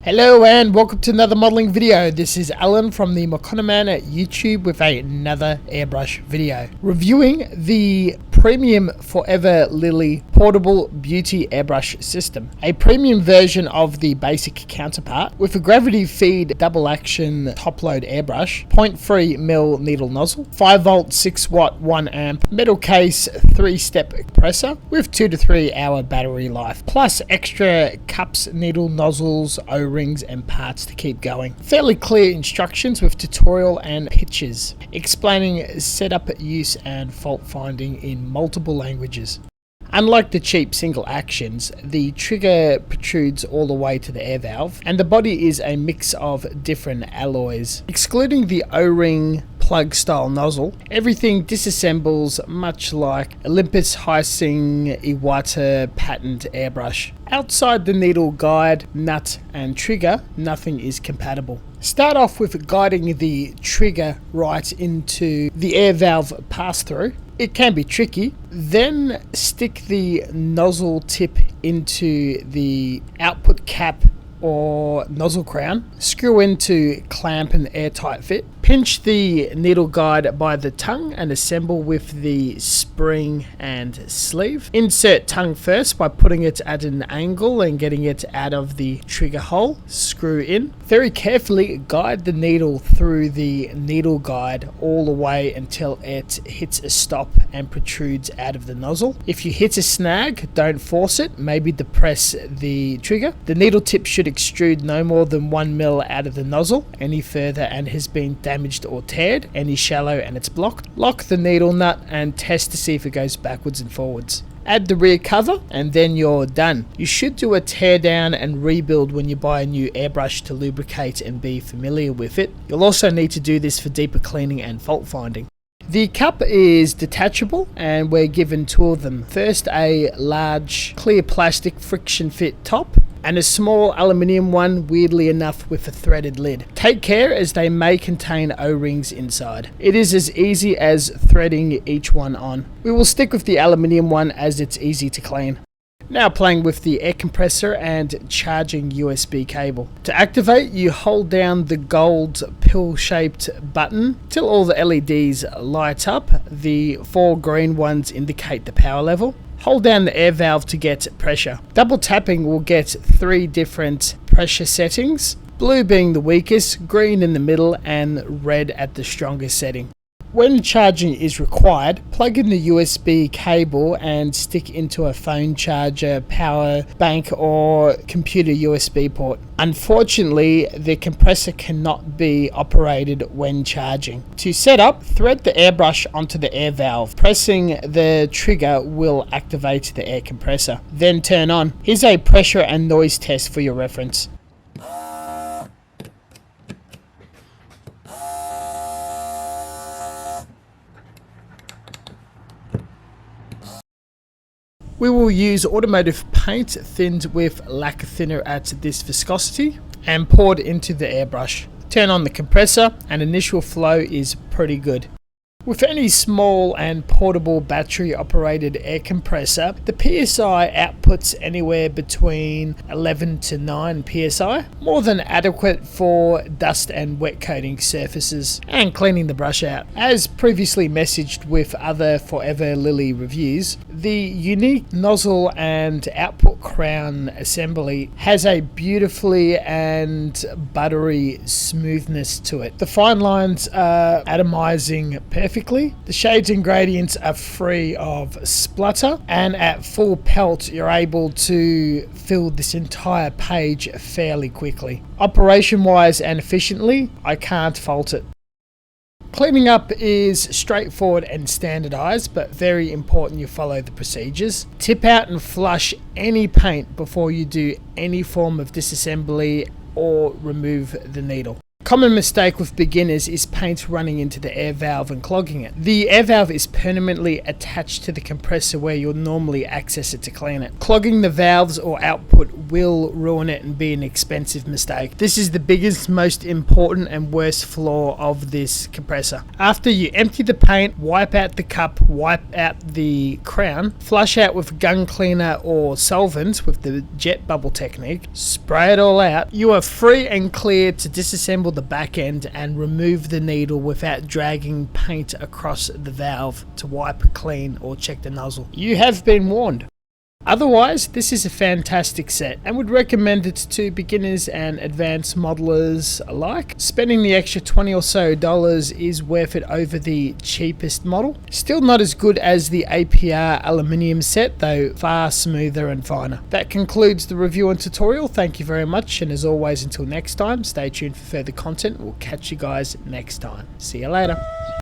Hello and welcome to another modeling video. This is Alan from the Man at YouTube with another airbrush video. Reviewing the premium Foreverlily portable beauty airbrush system. A premium version of the basic counterpart with a gravity feed double action top load airbrush, 0.3mm needle nozzle, 5V 6W 1A metal case 3-step compressor with 2 to 3 hour battery life, plus extra cups, needle nozzles, O-rings and parts to keep going. Fairly clear instructions with tutorial and pictures explaining setup, use and fault finding in multiple languages. Unlike the cheap single actions, the trigger protrudes all the way to the air valve and the body is a mix of different alloys. Excluding the O-ring plug style nozzle, everything disassembles much like Olympus Hysing Iwata patent airbrush. Outside the needle guide, nut and trigger, nothing is compatible. Start off with guiding the trigger right into the air valve pass-through. It can be tricky. Then stick the nozzle tip into the output cap or nozzle crown. Screw in to clamp an airtight fit. Pinch the needle guide by the tongue and assemble with the spring and sleeve. Insert tongue first by putting it at an angle and getting it out of the trigger hole. Screw in. Very carefully guide the needle through the needle guide all the way until it hits a stop and protrudes out of the nozzle. If you hit a snag, don't force it, maybe depress the trigger. The needle tip should extrude no more than 1mm out of the nozzle. Any further and has been damaged or teared, any shallow and it's blocked. Lock the needle nut and test to see if it goes backwards and forwards. Add the rear cover and then you're done. You should do a tear down and rebuild when you buy a new airbrush to lubricate and be familiar with it. You'll also need to do this for deeper cleaning and fault finding. The cup is detachable and we're given two of them. First, a large clear plastic friction fit top and a small aluminium one, weirdly enough, with a threaded lid. Take care as they may contain O-rings inside. It is as easy as threading each one on. We will stick with the aluminium one as it's easy to clean. Now playing with the air compressor and charging USB cable. To activate, you hold down the gold pill-shaped button till all the LEDs light up. The 4 green ones indicate the power level. Hold down the air valve to get pressure. Double tapping will get 3 different pressure settings, blue being the weakest, green in the middle and red at the strongest setting. When charging is required, plug in the USB cable and stick into a phone charger, power bank or computer USB port. Unfortunately, the compressor cannot be operated when charging. To set up, thread the airbrush onto the air valve. Pressing the trigger will activate the air compressor. Then turn on. Here's a pressure and noise test for your reference. We will use automotive paint thinned with lacquer thinner at this viscosity and poured into the airbrush. Turn on the compressor and initial flow is pretty good. With any small and portable battery operated air compressor, the PSI outputs anywhere between 11 to 9 PSI, more than adequate for dust and wet coating surfaces and cleaning the brush out. As previously messaged with other Foreverlily reviews, the unique nozzle and output crown assembly has a beautifully and buttery smoothness to it. The fine lines are atomizing perfectly. The shades and gradients are free of splutter, and at full pelt you're able to fill this entire page fairly quickly. Operation wise and efficiently, I can't fault it. Cleaning up is straightforward and standardized, but very important you follow the procedures. Tip out and flush any paint before you do any form of disassembly or remove the needle. common mistake with beginners is paint running into the air valve and clogging it. The air valve is permanently attached to the compressor where you'll normally access it to clean it. Clogging the valves or output will ruin it and be an expensive mistake. This is the biggest, most important and worst flaw of this compressor. After you empty the paint, wipe out the cup, wipe out the crown, flush out with gun cleaner or solvent with the jet bubble technique, spray it all out, you are free and clear to disassemble the back end and remove the needle without dragging paint across the valve to wipe clean or check the nozzle. You have been warned. Otherwise, this is a fantastic set and would recommend it to beginners and advanced modelers alike. Spending the extra $20 or so is worth it over the cheapest model. Still not as good as the APR aluminium set, though far smoother and finer. That concludes the review and tutorial. Thank you very much, and as always, until next time, stay tuned for further content. We'll catch you guys next time. See you later.